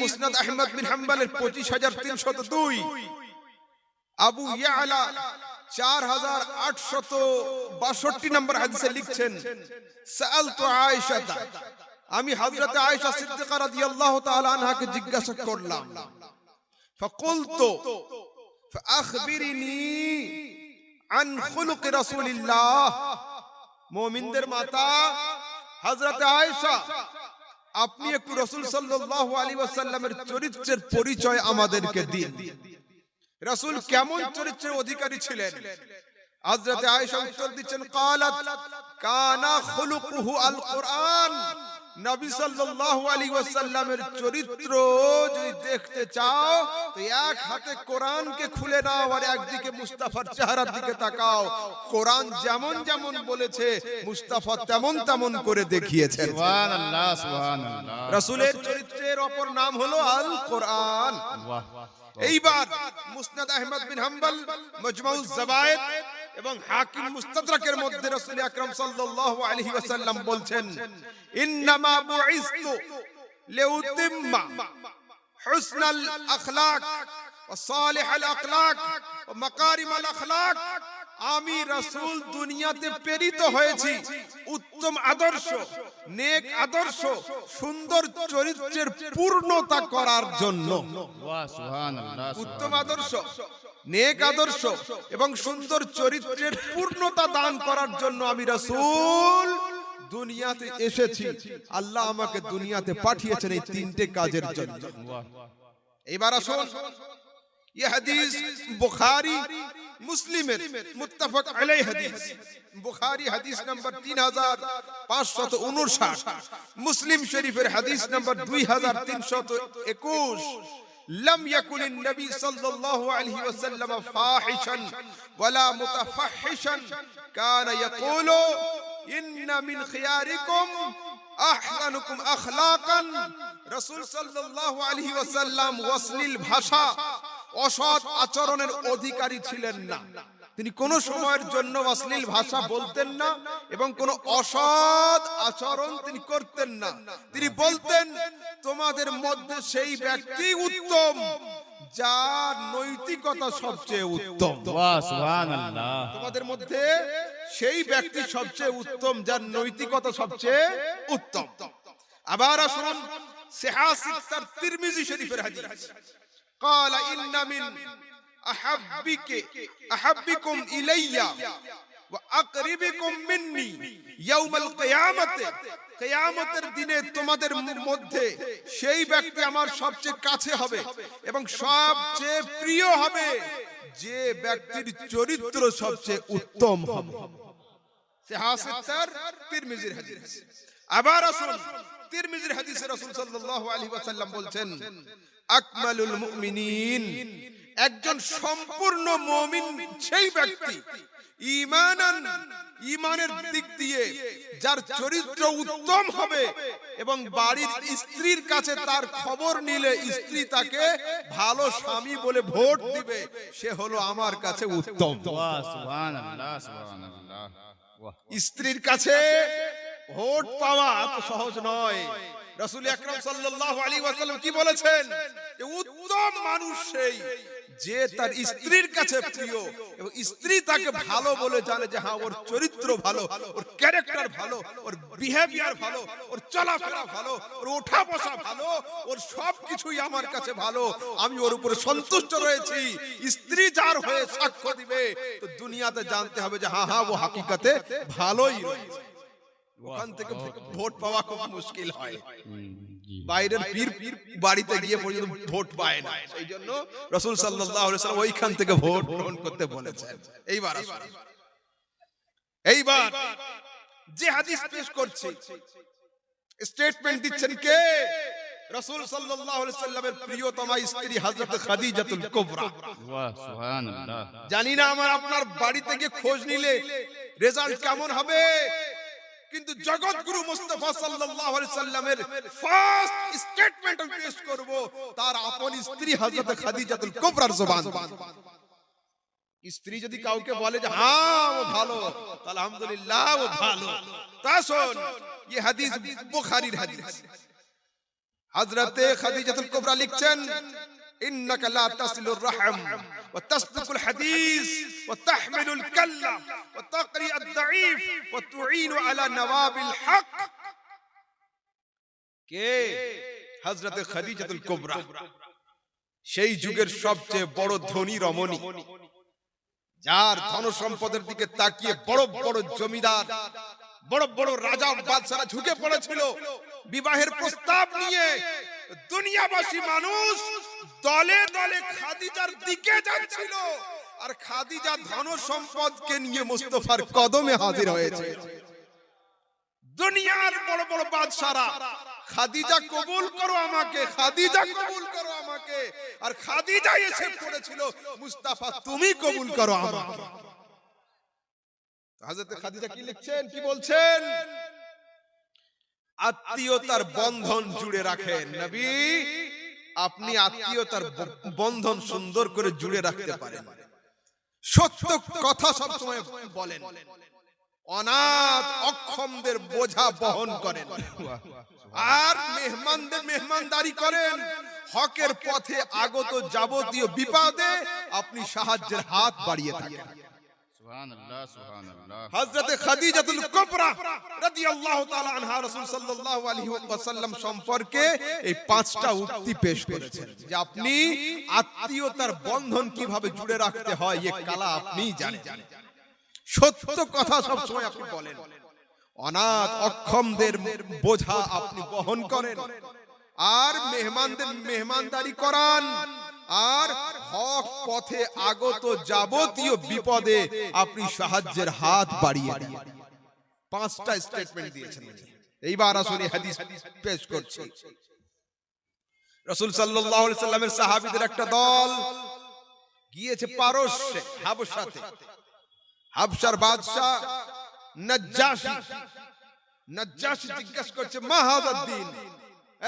মুসনাদ আহমদ বিন হাম্বলের 25302, আবু ইয়ালা 4862 নম্বর হাদিসে লিখছেন, সাআলতু আয়েশা, আমি হযরত আয়েশা সিদ্দিকা রাদিয়াল্লাহু তাআলা আনহাকে জিজ্ঞাসা করলাম, ফাকুলতু ফাআখবিরিনি আন খুলুক রাসূলিল্লাহ, মুমিনদের মাতা হযরত আয়েশা, আপনি একটু রাসূল সাল্লাল্লাহু আলাইহি ওয়াসাল্লামের চরিত্রের পরিচয় আমাদেরকে দিন। রাসূল কেমন চরিত্রের অধিকারী ছিলেন? হযরত আয়েশা উত্তর দিচ্ছেন, ক্বালাত কানা খুলুকুহু আল কুরআন, নবী সাল্লাল্লাহু আলাইহি ওয়াসাল্লামের চরিত্র যদি দেখতে চাও তো এক হাতে কোরআনকে খুলে নাও আর একদিকে মুস্তাফার চেহারার দিকে তাকাও। কোরআন যেমন যেমন বলেছে মুস্তাফা তেমন তেমন করে দেখিয়েছেন। সুবহানাল্লাহ, সুবহানাল্লাহ। রাসূলের চরিত্রের অপর নাম হলো আল কোরআন। এইবার মুসনাদ আহমদ বিন হাম্বল, মাজমাউজ যাওয়ায়েদ এবং হাকিম মুস্তাদরাকের মধ্যে রাসূল আকরাম সাল্লাল্লাহু আলাইহি ওয়াসাল্লাম বলছেন, ইন্নামা বুইসতু লিউতিম্মা হুসনাল আখলাক ওয়া সালিহাল আখলাক ওয়া মাকারিমাল আখলাক, আমি রাসূল দুনিয়াতে প্রেরিত হয়েছি উত্তম আদর্শ, নেক আদর্শ, সুন্দর চরিত্রের পূর্ণতা করার জন্য। সুবহানাল্লাহ। উত্তম আদর্শ, নেক আদর্শ এবং সুন্দর চরিত্রের পূর্ণতা দান করার জন্য আমি রাসূল দুনিয়াতে এসেছি। আল্লাহ আমাকে দুনিয়াতে পাঠিয়েছেন এই তিনটে কাজের জন্য। এবার আসুন, এই হাদিস বুখারী মুসলিমের মুত্তাফাক আলাইহি হাদিস। বুখারী হাদিস নাম্বার 3559, মুসলিম শরীফের হাদিস নাম্বার 2321। لم يكن النبي صلى الله عليه وسلم فاحشا ولا متفحشا، كان يقول إن من خياركم أحسنكم أخلاقا। رسول صلى الله عليه وسلم অশ্লীল ভাষা, অসৎ আচরণের অধিকারী ছিলেন না। তিনি কোন সময়ের জন্য অশ্লীল ভাষা বলতেন না এবং কোন অসৎ আচরণ তিনি করতেন না। তিনি বলতেন, তোমাদের মধ্যে সেই ব্যক্তি উত্তম যার নৈতিকতা সবচেয়ে উত্তম। সুবহানাল্লাহ। তোমাদের মধ্যে সেই ব্যক্তি সবচেয়ে উত্তম যার নৈতিকতা সবচেয়ে উত্তম। আবার আসুন, সিহাহ সিত্তার তিরমিজি শরীফের হাদিস, قال إن من أحبكم إلي وأقربكم مني يوم القيامة، কিয়ামতের দিনে তোমাদের মধ্যে সেই ব্যক্তি আমার সবচেয়ে কাছে হবে এবং সবচেয়ে প্রিয় হবে যে ব্যক্তির চরিত্র সবচেয়ে উত্তম হবে। সিহাহ সিত্তার তিরমিজির হাদিস। আবার আসুন, তিরমিজির হাদিসে রাসূল সাল্লাল্লাহু আলাইহি ওয়াসাল্লাম বলছেন, আকমালুল মুমিনিন, একজন সম্পূর্ণ মুমিন সেই ব্যক্তি, ঈমানান, ঈমানের দিক দিয়ে যার চরিত্র উত্তম হবে এবং বাড়ির স্ত্রীর কাছে তার খবর নিলে স্ত্রী তাকে ভালো স্বামী বলে ভোট দিবে, সে হলো আমার কাছে উত্তম। সুবহানাল্লাহ, সুবহানাল্লাহ। স্ত্রীর কাছে ভোট পাওয়া এত সহজ নয়। রাসূল আকরাম সাল্লাল্লাহু আলাইহি ওয়াসাল্লাম কি বলেছেন? যে উত্তম মানুষ সেই যে তার স্ত্রীর কাছে প্রিয় এবং স্ত্রী তাকে ভালো বলে জানে যে হ্যাঁ ওর চরিত্র ভালো, ওর ক্যারেক্টার ভালো, ওর বিহেভিয়ার ভালো, ওর চলাফেরা ভালো, ওর ওঠা বসা ভালো, ওর সবকিছুই আমার কাছে ভালো, আমি ওর উপরে সন্তুষ্ট রয়েছি। স্ত্রী যার হয়ে সাক্ষ্য দিবে তো দুনিয়াতে জানতে হবে যে হ্যাঁ ও হাকিকতে ভালোই রয়েছে। ওখান থেকে ভোট পাওয়া খুব মুশকিল হয়। বাইরের পীর বাড়িতে গিয়ে পর্যন্ত ভোট পায় না, সেই জন্য রাসূল সাল্লাল্লাহু আলাইহি ওয়াসাল্লাম ওইখান থেকে ভোট গ্রহণ করতে বলেছেন। এইবার যে হাদিস পেশ করছি, স্টেটমেন্ট দিচ্ছেন কে? রাসূল সাল্লাল্লাহু আলাইহি ওয়াসাল্লামের প্রিয়তমা স্ত্রী হযরত খাদিজাতুল কুবরা। সুবহানাল্লাহ। জানি না আমার আপনার বাড়িতে গিয়ে খোঁজ নিলে রেজাল্ট কেমন হবে, কিন্তু জগৎগুরু মুস্তাফা সাল্লাল্লাহু আলাইহি সাল্লামের ফার্স্ট স্টেটমেন্ট আমি পেশ করব তার আপন স্ত্রী হযরত খাদিজাতুল কুবরার জবান। স্ত্রী যদি কাউকে বলে যে হ্যাঁ ও ভালো, তাহলে আলহামদুলিল্লাহ ও ভালো। তা শুন, এই হাদিস বুখারীর হাদিস। হযরতে খাদিজাতুল কুবরা লিখছেন, ইন্নাকা লা তাসিলুর রাহম ওয়া তাসদিকুল হাদিস ওয়া তাহমিলুল কাল্লা ওয়া তাকরি আদ-দাঈফ ওয়া তুঈনু আলা নওয়াবিল হক। কে? হযরতে খাদিজাতুল কুবরা, সেই যুগের সবচেয়ে বড় ধনী রমণী, যার ধন সম্পদের দিকে তাকিয়ে বড় বড় জমিদার, বড় বড় রাজা বাদশারা ঝুঁকে পড়েছিল বিবাহের প্রস্তাব নিয়ে। দুনিয়াবাসী মানুষ দলে দলে খাদিজার দিকে যাচ্ছিল, আর খাদিজা ধন সম্পদকে নিয়ে মুস্তাফার কদমে হাজির হয়েছে। দুনিয়ার বড় বড় বাদশারা, খাদিজা কবুল করো আমাকে, খাদিজা কবুল করো আমাকে, আর খাদিজা এসে পড়েছিল, মুস্তাফা তুমি কবুল করো আমাকে। হযরত খাদিজা কি লিখছেন, কি বলছেন? আত্মীয়তার বন্ধন জুড়ে রাখেন নবী, আপনি আত্মীয়তার বন্ধন সুন্দর করে জুড়ে রাখতে পারেন। সত্য কথা সব সময় বলেন, অনাথ অক্ষমদের বোঝা বহন করেন, আর মেহমানদের মেহমানদারি করেন। হকের পথে আগত যাবতীয় বিপদে আপনি সাহায্যের হাত বাড়িয়ে থাকেন। সুবহানাল্লাহ, সুবহানাল্লাহ। হযরতে খাদিজাতুল কুবরা রাদিয়াল্লাহু তাআলা আনহা রাসূল সাল্লাল্লাহু আলাইহি ওয়াসাল্লাম সম্পর্কে এই 5টা উক্তি পেশ করেছেন, যে আপনি আত্মীয়তার বন্ধন কিভাবে জুড়ে রাখতে হয়, এই কালা আপনিই জানেন। সত্য কথা সব সময় আপনি বলেন, অনাথ অক্ষমদের বোঝা আপনি বহন করেন, আর মেহমানদের মেহমানদারি করান, আর হক পথে আগত যাবতীয় বিপদে আপনি সাহায্যের হাত বাড়িয়ে দেন। 5টা স্টেটমেন্ট দিয়েছেন। এইবার আসলে হাদিস পেশ করছি। রাসূল সাল্লাল্লাহু আলাইহি সাল্লামের সাহাবীদের একটা দল গিয়েছে পারস্যে, হাবশাতে। হাবশার বাদশা নাজ্জাশী জিজ্ঞাসা করছে, মা হাযাদ দ্বীন,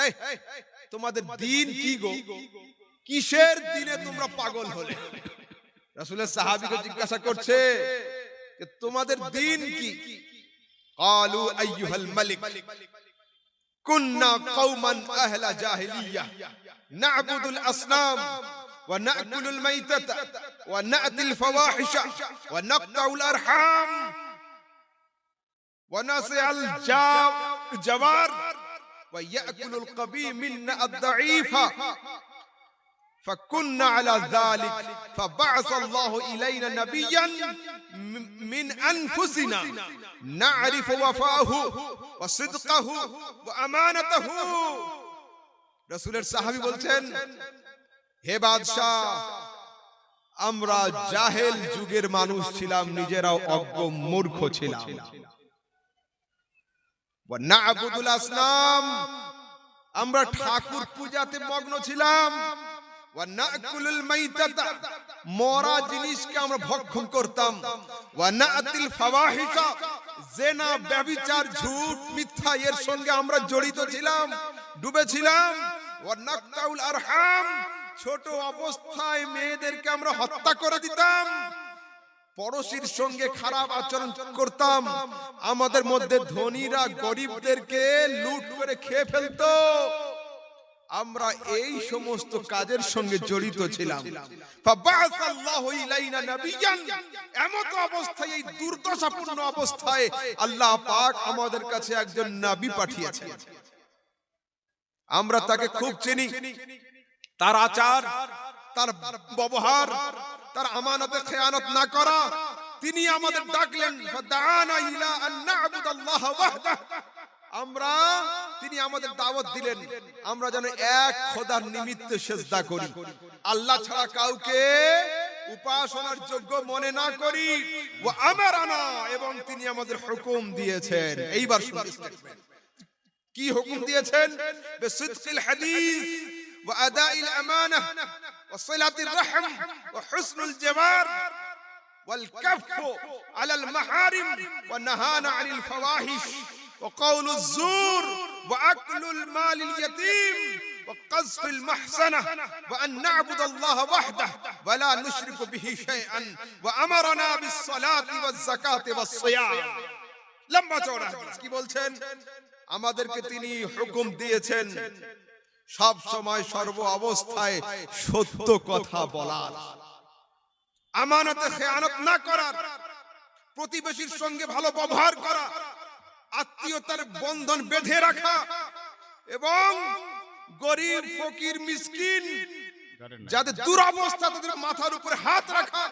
এই তোমাদের দ্বীন কি গো? কিসের দিনে তোমরা পাগল হলে? রাসূলের সাহাবীকে জিজ্ঞাসা করছে যে তোমাদের দ্বীন কি? ক্বালু আইয়ুহাল মালিক কুননা কওমান আহলা জাহিলিয়াহ না'বুদুল আসনাম ওয়া না'কুলুল মাইতাতা ওয়া না'তিল ফাওয়াহিশা ওয়া নাকতাউল আরহাম ওয়া নাসিআল জাওয়ার ওয়া ইয়াকুলুল কবি মিন্না আদ-দাঈফা فكنا على ذلك فبعث الله إلينا نبيا من أنفسنا نعرف وفاه وصدقه وأمانته। রাসূলের সাহাবী বলছেন, হে বাদশাহ, আমরা জাহেল যুগের মানুষ ছিলাম, নিজেরাও অজ্ঞ মূর্খ ছিলাম। ওয়া না'বুদুল আসনাম, আমরা ঠাকুর পূজাতে মগ্ন ছিলাম। ওয়া নাকুলুল মাইতাতা, মরা জিনিসকে আমরা ভক্ষণ করতাম। ওয়া নাতিল ফাওয়াহিশা, জিনা, ব্যভিচার, ঝুট, মিথ্যা, এর সঙ্গে আমরা জড়িত ছিলাম, ডুবেছিলাম। ওয়া নাকতাউল আরহাম, ছোট অবস্থায় মেয়েদেরকে আমরা হত্যা করে দিতাম। পড়শির সঙ্গে খারাপ আচরণ করতাম। আমাদের মধ্যে ধনীরা গরিবদেরকে লুট করে খেয়ে ফেলতো। আমরা এই সমস্ত কাজের সঙ্গে জড়িত ছিলাম। ফাবাসাল্লাহু ইলাইনা নাবিয়ান, এমত অবস্থায়, এই দুর্দশাপূর্ণ অবস্থায় আল্লাহ পাক আমাদের কাছে একজন নবী পাঠিয়েছেন। আমরা তাকে খুব চিনি, তার আচার, তার ব্যবহার, তার আমানতে খেয়ানত না করা। তিনি আমাদের ডাকলেন, ফাদাআনা ইলা আন না'বুদাল্লাহ ওয়াহদাহু, তিনি আমাদের দাওয়াত দিলেন আমরা যেন এক খোদার নিমিত্তে সিজদা করি, আল্লাহ ছাড়া কাউকে উপাসনার যোগ্য মনে না করি। ওয়া আমারানা, এবং তিনি আমাদের হুকুম দিয়েছেন। এইবার শুনুন স্টেটমেন্ট, কি হুকুম দিয়েছেন? বিসিদকিল হাদিস ওয়া আদাইল আমানাহ ওয়া সিলাতির রহম ওয়া হুসনুল জাওয়ার ওয়াল কাফফু আলাল মাহারিম ওয়া নাহানা আনিল ফাওয়াহিশ وقول الزور وأكل المال اليتيم وقذف المحسنة وأن نعبد الله وحده ولا نشرك به شيئا وأمرنا بالصلاة والزكاة والصيام। লম্বা চওড়া হাদিস। কি বলছেন? আমাদেরকে তিনি হুকুম দিয়েছেন সব সময় সর্ব অবস্থায় সত্য কথা বলার, আমানতে খেয়ানত না করার, প্রতিবেশীর সঙ্গে ভালো ব্যবহার করা, আত্মীয়তার বন্ধন বেঁধে রাখা এবং গরিব ফকির মিসকিন যাদের দুরবস্থা তাদের মাথার উপরে হাত রাখা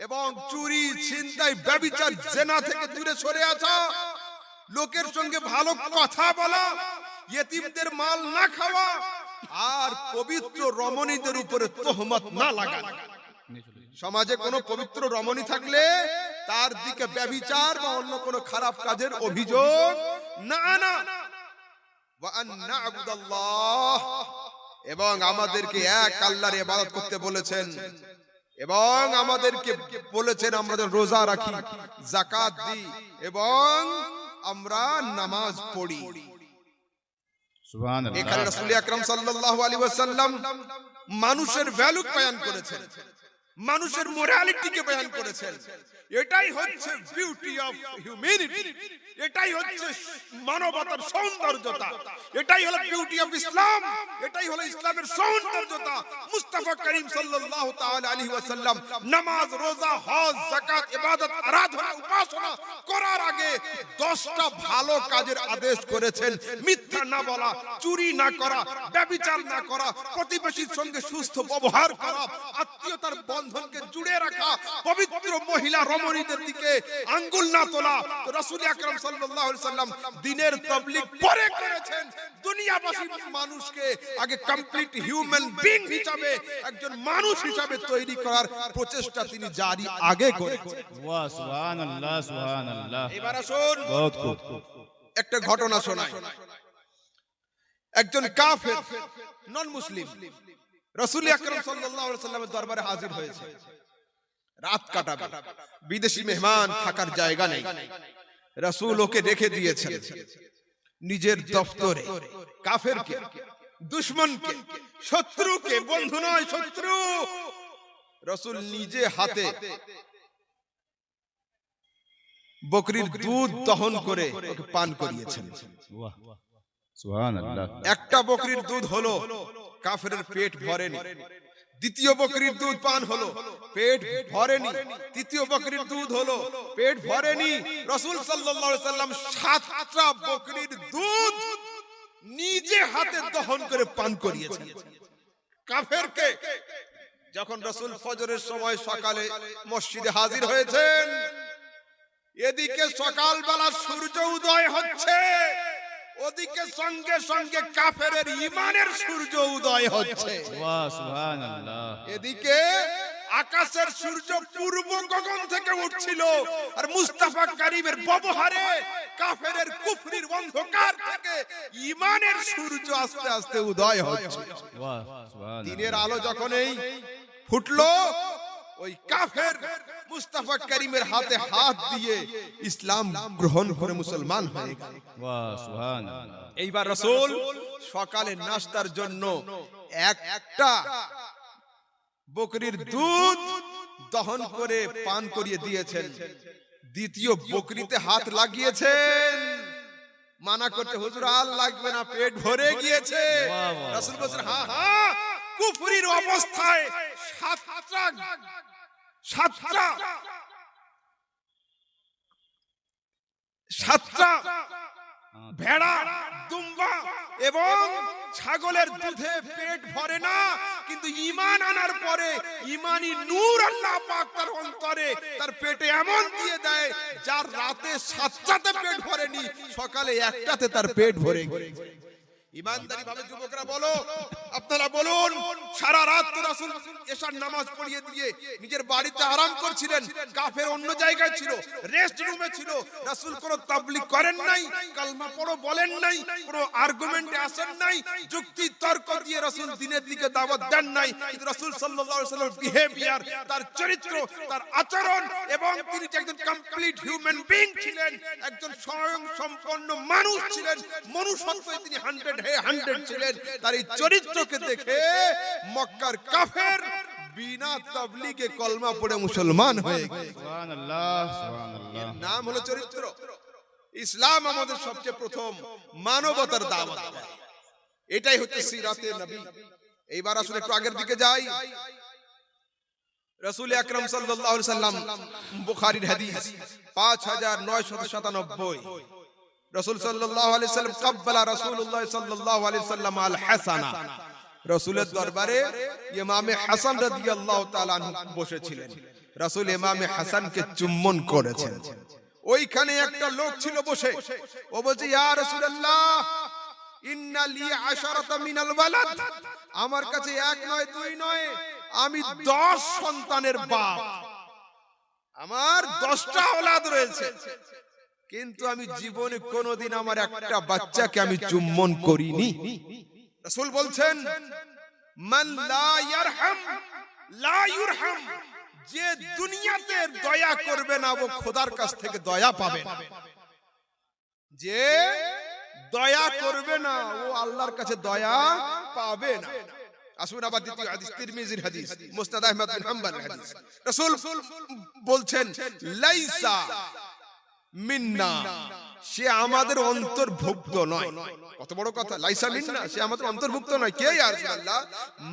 এবং চুরি ছিনতাই ব্যভিচার জেনা থেকে দূরে সরে আসা, লোকের সঙ্গে ভালো কথা বলা, ইয়েতিমদের মাল না খাওয়া আর পবিত্র রমণীদের উপরে তোহমত না লাগা। সমাজে কোনো পবিত্র রমণী থাকলে তার দিকে ব্যভিচার বা অন্য কোনো খারাপ কাজের অভিযোগ না আনা। ওয়া আন না'বুদাল্লাহ, এবং আমাদেরকে এক আল্লাহর ইবাদত করতে বলেছেন এবং আমাদেরকে বলেছেন আমরা যেন রোজা রাখি, যাকাত দিই এবং আমরা নামাজ পড়ি। সুবহানাল্লাহ। এখানে রাসূল আকরাম সাল্লাল্লাহু আলাইহি ওয়াসাল্লাম মানুষের ভ্যালু বয়ান করেছেন, মানুষের মোরালিটিকে বয়ান করেছেন। এটাই হচ্ছে বিউটি অফ হিউম্যানিটি, এটাই হচ্ছে মানবতার সৌন্দর্যতা, এটাই হলো বিউটি অফ ইসলাম, এটাই হলো ইসলামের সৌন্দর্যতা। মুস্তাফা করিম সাল্লাল্লাহু তাআলা আলাইহি ওয়াসাল্লাম নামাজ, রোজা, হজ, যাকাত, ইবাদত, আরাধনা, উপাসনা করার আগে 10টা ভালো কাজের আদেশ করেছেন। মিথ্যা না বলা, চুরি না করা, ব্যভিচার না করা, প্রতিবেশীর সঙ্গে সুস্থ ব্যবহার করা, আত্মীয়তার বন্ধনকে জুড়ে রাখা, পবিত্র মহিলা রমণীদের দিকে আঙ্গুল না তোলা। তো রাসূল আকরাম সাল্লাল্লাহু আলাইহি ওয়াসাল্লাম দ্বীনের তাবলীগ পরে করেছেন। দুনিয়াবাসী মানুষকে আগে কমপ্লিট হিউম্যান বিং হিসাবে, একজন মানুষ হিসাবে তৈরি করার প্রচেষ্টা তিনি জারি আগে করেছেন। ওয়াহ, সুবহানাল্লাহ, সুবহানাল্লাহ। এবার আসুন বহুত খুব। একটা ঘটনা শোনাই। একজন কাফের নন মুসলিম রাসূল আকরাম সাল্লাল্লাহু আলাইহি ওয়াসাল্লামের দরবারে হাজির হয়েছে। রাত কাটাবে, বিদেশি মেহমান, থাকার জায়গা নেই। রাসূল ওকে রেখে দিয়েছেন নিজের দফতরে। কাফেরকে, দুশমনকে, শত্রুকে, বন্ধু নয় শত্রু, রাসূল নিজে হাতে বকরির দুধ দহন করে ওকে পান করিয়েছেন। ওয়াহ, সুবহানাল্লাহ। একটা বকরির দুধ হলো, কাফেরের পেট ভরেনি। দ্বিতীয় বকরির দুধ পান হলো, পেট ভরেনি। তৃতীয় বকরির দুধ হলো, পেট ভরেনি। রাসূল সাল্লাল্লাহু আলাইহি ওয়াসাল্লাম 7টা বকরির দুধ নিজে হাতে দহন করে পান করিয়েছেন কাফেরকে। যখন রাসূল ফজরের সময় সকালে মসজিদে হাজির হয়েছেন, এদিকে সকালবেলা সূর্য উদয় হচ্ছে, ওদিকে সঙ্গে সঙ্গে কাফেরের ঈমানের সূর্য উদয় হচ্ছে। ওয়াহ, সুবহানাল্লাহ। এদিকে আকাশের সূর্য পূর্ব গগন থেকে উঠছিল, আর মুস্তাফা কারীমের ব্যবহারে কাফেরের কুফরির অন্ধকার থেকে ঈমানের সূর্য আস্তে আস্তে উদয় হচ্ছে। ওয়াহ, সুবহানাল্লাহ। দিনের আলো যখন এই ফুটলো, ওই কাফের মুস্তাফা কারীমের হাতে হাত দিয়ে ইসলাম গ্রহণ করে মুসলমান হয়ে গেল। ওয়াহ, সুবহানাল্লাহ। এইবার রাসূল সকালে নাস্তার জন্য একটা বকরির দুধ দহন করে পান করিয়ে দিয়েছেন। দ্বিতীয় বকরিতে হাত লাগিয়েছেন, মানা করতে, হুজুর আর লাগবে না, পেট ভরে গিয়েছে। রাসূল বলেন, হ্যাঁ হ্যাঁ, কুফরির অবস্থায় সাতটা ভেড়া, দুম্বা এবং ছাগলের দুধে পেট ভরে না, কিন্তু ঈমান আনার পরে ঈমানি নূর আল্লাহ পাক তার অন্তরে, তার পেটে এমন দিয়ে দেয়, যার রাতে 7টাতে পেট ভরেনি, সকালে একটাতে তার পেট ভরে গেছে। ইমানদারি ভাবে যুবকরা বলো, আপনারা বলুন, সারা রাত তো রাসূল এশার নামাজ পড়িয়ে দিয়ে নিজের বাড়িতে আরাম করছিলেন, কাফের অন্য জায়গায় ছিল, রেস্ট রুমে ছিল। রাসূল কোনো তাবলীগ করেন নাই, কালমা পড়ো বলেন নাই, কোনো আর্গুমেন্টে আসেন নাই, যুক্তি তর্ক দিয়ে রাসূল দ্বীনের দিকে দাওয়াত দেন নাই। কিন্তু রাসূল সাল্লাল্লাহু আলাইহি ওয়াসাল্লামের বিহেভিয়ার, তার চরিত্র, তার আচরণ, এবং তিনি যে একজন কমপ্লিট হিউম্যান বিং ছিলেন, একজন স্বয়ং সম্পন্ন মানুষ ছিলেন, মনুষ্যত্বে তিনি 100 ছিলেন। তার এই চরিত্রকে দেখে মক্কার কাফের বিনা তাবলীগে কলমা পড়ে মুসলমান হয়ে গেছে। সুবহানাল্লাহ, সুবহানাল্লাহ। নাম হলো চরিত্র। ইসলাম আমাদের সবচেয়ে প্রথম মানবতার দাওয়াত দেয়। এটাই হচ্ছে সিরাতে নবী। এইবার আসলে একটু আগের দিকে যাই। রাসূল আকরাম সাল্লাল্লাহু আলাইহি সাল্লাম, বুখারীর হাদিস 5997। রাসূল সাল্লাল্লাহু আলাইহি সাল্লাম কাব্বালা রাসূলুল্লাহ সাল্লাল্লাহু আলাইহি সাল্লাম আল হাসানা। রাসূলের দরবারে ইমামে হাসান রাদিয়াল্লাহু তাআলা আনহু বসেছিলেন। রাসূল ইমামে হাসানকে চুম্বন করেছেন। ওইখানে একটা লোক ছিল বসে, ও বলছে, ইয়া রাসূলুল্লাহ, ইন্না লি আশারাতা মিনাল ওয়ালাদ, আমার কাছে এক নয় দুই নয়, আমি 10 সন্তানের বাপ, আমার 10টা আওলাদ রয়েছে, কিন্তু আমি জীবনে কোনোদিন আমার একটা বাচ্চাকে আমি চুম্বন করিনি। রাসূল বলছেন, মান লা ইয়ারহাম লা ইউরহাম, যে দুনিয়াতে দয়া করবে না ও খোদার কাছ থেকে দয়া পাবে না। যে দয়া করবে না ও আল্লাহর কাছে দয়া পাবে না। আসুন আবার দ্বিতীয় হাদিস, তিরমিজির হাদিস, মুসনাদ আহমদ বিন হাম্বলের হাদিস। রাসূল বলছেন, লাইসা মিন্না, সে আমাদের অন্তর্ভুক্ত নয়। কত বড় কথা, লাইসা মিন্না, সে আমাদের অন্তর্ভুক্ত নয়। কে ইয়া রাসূলুল্লাহ?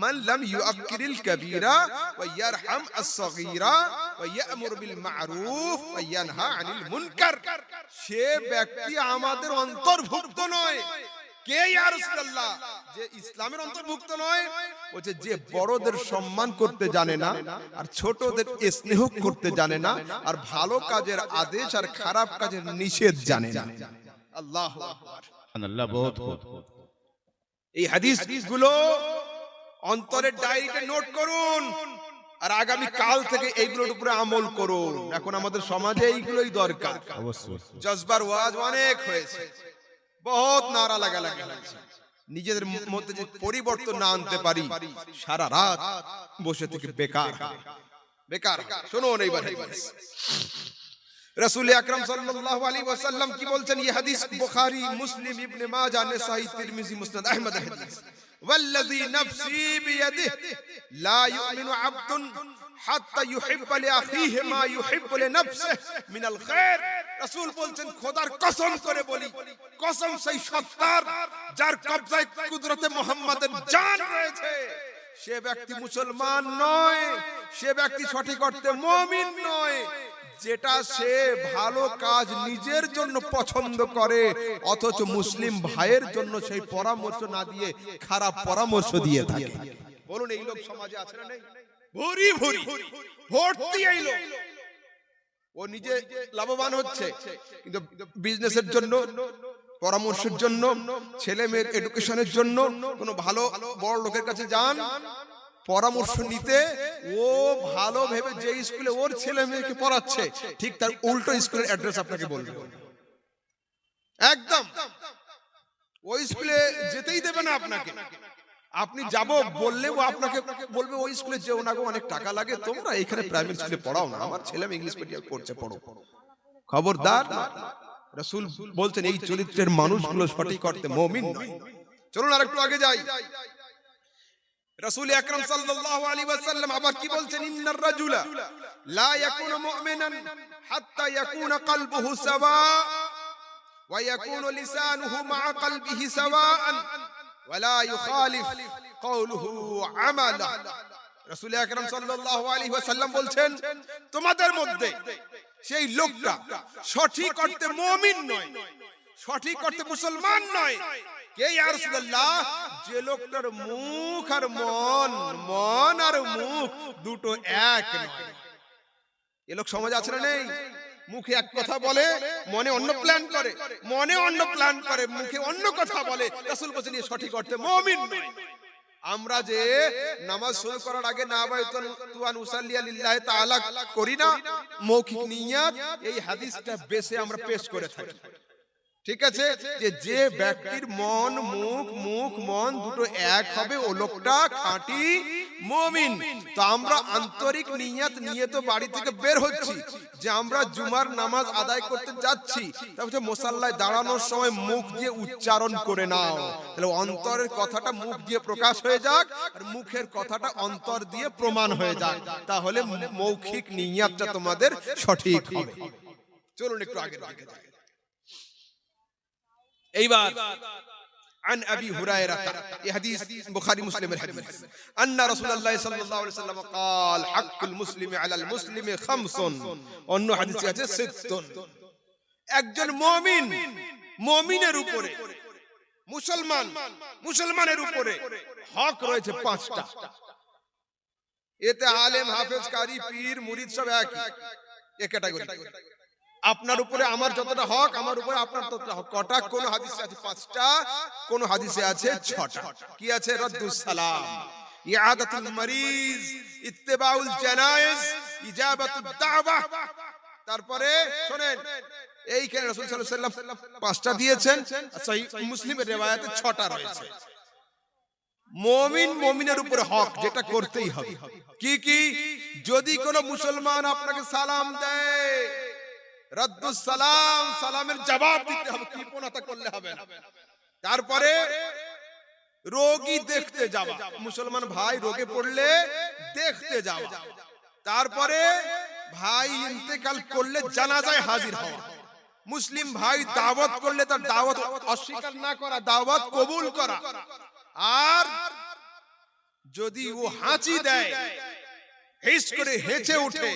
মান লাম ইউআক্কিরিল কাবীরা ওয়া ইয়ারহাম আস-সাগীরা ওয়া ইয়া'মুরু বিল মা'রুফ ওয়া ইয়ানহা আনিল মুনকার। সে ব্যক্তি আমাদের অন্তর্ভুক্ত নয়। কে ইয়া রাসূলুল্লাহ? যে ইসলামের অন্তর্ভুক্ত নয়, বলছে যে বড়দের সম্মান করতে জানে না, আর ছোটদের স্নেহ করতে জানে না, আর ভালো কাজের আদেশ আর খারাপ কাজের নিষেধ জানে না। আল্লাহু আকবার। আল্লাহ বহুত খুব। এই হাদিসগুলো অন্তরের ডায়েরিতে নোট করুন, আর আগামী কাল থেকে এইগুলোর উপরে আমল করুন। এখন আমাদের সমাজে এইগুলোই দরকার। অবশ্যই। জজবার ওয়াজ অনেক হয়েছে, বহুত নারা লাগালাগি হয়েছে। নিজেদের মধ্যে যে পরিবর্তন না আনতে পারি, সারা রাত বসে থেকে বেকার বেকার। শুনুন এইবার হাদিস। রাসূল আকরাম সাল্লাল্লাহু আলাইহি ওয়াসাল্লাম কি বলছেন? এই হাদিস বুখারী, মুসলিম, ইবনে মাজাহ, নাসাঈ, তিরমিজি, মুসনাদ আহমদ হাদিস। ওয়াল্লাযী নাফসী বিয়াদিহি লা ইউমিনু আবদুন হাত্তা ইউহিব্বা লিআখিহি মা ইউহিব্বু লিনাফসিহি মিনাল খায়র। রাসূল বলছেন, খোদার কসম করে বলি, কসম সেই সত্তার যার কবজায় কুদরতে মুহাম্মাদের জান রয়েছে, সে ব্যক্তি মুসলমান নয়, সে ব্যক্তি সঠিক অর্থে মুমিন নয়, যেটা সে ভালো কাজ নিজের জন্য পছন্দ করে, অথচ মুসলিম ভাইয়ের জন্য সেই পরামর্শ না দিয়ে খারাপ পরামর্শ দিয়ে থাকে। বলুন, এই লোক সমাজে আছে না নেই? ভরি ভরি ভর্তি এই লোক। ও নিজে লাভবান হচ্ছে, কিন্তু বিজনেসের জন্য, পরামর্শের জন্য, ছেলে মেয়ের এডুকেশনের জন্য কোনো ভালো বড় লোকের কাছে যান পরামর্শ নিতে, ও ভালো ভেবে যে স্কুলে ওর ছেলে মেয়েকে পড়াচ্ছে, ঠিক তার উল্টো স্কুলের অ্যাড্রেস আপনাকে বলবে। একদম ওই স্কুলে যেতেই দেবে না আপনাকে। আপনি যাব বললে ও আপনাকে বলবে, ওই স্কুলে যেও না গো, অনেক টাকা লাগে, তোমরা এখানে প্রাইমারি স্কুলে পড়াও না, আমার ছেলে ইংলিশ মিডিয়ামে পড়ছে, পড়ো। খবরদার, রাসূল বলছেন এই চরিত্রের মানুষগুলো সঠিক অর্থে মুমিন নয়। চলুন আরেকটু আগে যাই। রাসূল আকরাম সাল্লাল্লাহু আলাইহি ওয়াসাল্লাম আবার কি বলছেন? ইন্নার রাজুলা লা ইয়াকুনু মুমিনান হাত্তা ইয়াকুনা কলবুহু সাওয়া ওয়া ইয়াকুনু লিসানুহু মা'a কলবিহি সাওয়াআন ওয়া লা ইউখালিফ কওলুহু আমালা। রাসূল আকরাম সাল্লাল্লাহু আলাইহি ওয়াসাল্লাম বলছেন, তোমাদের মধ্যে সেই লোকটা সঠিক অর্থে মুমিন নয়, সঠিক অর্থে মুসলমান নয়। কে ইয়া রাসূলুল্লাহ? যে লোকটার মুখ আর মন, মন আর মুখ দুটো এক নয়। এ লোক সমাজ আছে না নেই? মুখে এক কথা বলে, মনে অন্য প্ল্যান করে, মনে অন্য প্ল্যান করে, মুখে অন্য কথা বলে। রাসূল বলেছেন এ সঠিক অর্থে মুমিন নয়। আমরা যে নামাজ শুরু করার আগে নাওয়াইতু আন উসাল্লি লিল্লাহি তাআলা করি না, মৌখিক নিয়াত, এই হাদিসটা বেশে আমরা পেশ করে থাকি। ঠিক আছে, যে ব্যক্তির মন মুখ মন দুটো এক হবে, ও লোকটা খাঁটি মুমিন। তো আমরা আন্তরিক নিয়ত নিয়ে তো বাড়ি থেকে বের হচ্ছি, যে আমরা জুমার নামাজ আদায় করতে যাচ্ছি, তারপরে মুসাল্লায় দাঁড়ানোর সময় মুখ দিয়ে উচ্চারণ করে নাও, তাহলে অন্তরের কথাটা মুখ দিয়ে প্রকাশ হয়ে যাক, আর মুখের কথাটা অন্তর দিয়ে প্রমাণ হয়ে যাক, তাহলে মৌখিক নিয়তটা তোমাদের সঠিক হবে। চলুন একটু আগের দিকে যাই। এইবার عن أبي هريرة حديث بخاري مسلم الحديث أن رسول الله صلى الله عليه وسلم قال حق المسلم على المسلم خمس অন্য হাদিসে আছে সিত্তুন একজন মুমিন মুমিনের উপরে মুসলমানের উপরে হক রয়েছে পাঁচটা এতে আলেম হাফেজ কারি পীর মুরিদ সব এক ক্যাটাগরি আপনার উপরে আমার যতটা হক আমার উপরে আপনার ততটা হক কটা কোন হাদিসে আছে পাঁচটা কোন হাদিসে আছে ছটা কি আছে রাদ্দুস সালাম ইয়াদাতুল মারিজ ইত্তিবাউল জানায়েজ ইজাবাতুদ দাওয়া তারপরে শুনেন এইখানে রাসূল সাল্লাল্লাহু আলাইহি ওয়াসাল্লাম পাঁচটা দিয়েছেন সহিহ মুসলিমের riwayate ছটা রয়েছে মুমিনের উপরে হক যেটা করতেই হবে কি কি যদি কোনো মুসলমান আপনাকে সালাম দেয় রাদ্দুস সালাম সালামের জবাব দিতে হবে কৃপণতা করলে হবে না তারপরে রোগী দেখতে যাওয়া মুসলমান ভাই রোগে পড়লে দেখতে যাওয়া তারপরে ভাই ইন্তেকাল করলে জানাজায় হাজির হওয়া মুসলিম ভাই দাওয়াত করলে তার দাওয়াত অস্বীকার না করা দাওয়াত কবুল করা আর যদি ও হাঁচি দেয় হিস করে হেঁচে ওঠে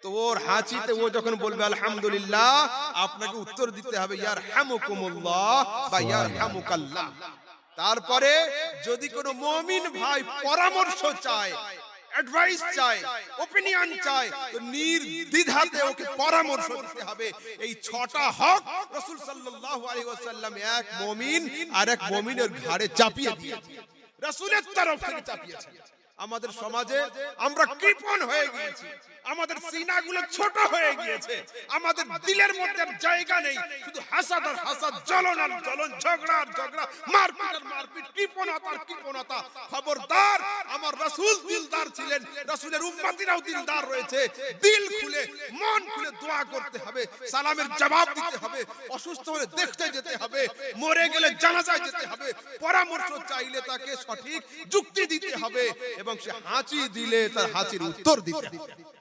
তো ওর হাঁচিতে ও যখন বলবে আলহামদুলিল্লাহ আপনাকে উত্তর দিতে হবে ইয়ারহামুকুমুল্লাহ বা ইয়ারহামুকাল্লাহ তারপরে যদি কোনো মুমিন ভাই পরামর্শ চায় অ্যাডভাইস চায় ওপিনিয়ন চায় তো নির্দ্বিধাতে ওকে পরামর্শ দিতে হবে এই ছটা হক রাসূল সাল্লাল্লাহু আলাইহি ওয়াসাল্লাম এক মুমিন আর এক মুমিনের ঘাড়ে চাপিয়ে দিয়েছেন রাসূলের তরফ থেকে চাপিয়েছেন আমাদের সমাজে আমরা কৃপণ হয়ে গিয়েছি আমাদের সিনাগুলো ছোট হয়ে গিয়েছে আমাদের দিলের মধ্যে জায়গা নেই শুধু হাসাদ আর হাসাদ জ্বলন আর জ্বলন ঝগড়া আর ঝগড়া মারপিট আর মারপিট কৃপণতা আর কৃপণতা খবরদার আমার রাসূল দিলদার ছিলেন রাসূলের উম্মতিরাও দিলদার রয়েছে দিল খুলে মন খুলে দোয়া করতে হবে সালামের জবাব দিতে হবে অসুস্থ হলে দেখতে যেতে হবে মরে গেলে জানাজায় যেতে হবে পরামর্শ চাইলে তাকে সঠিক যুক্তি দিতে হবে এবং সে হাঁচি দিলে তার হাঁচির উত্তর দিতে হবে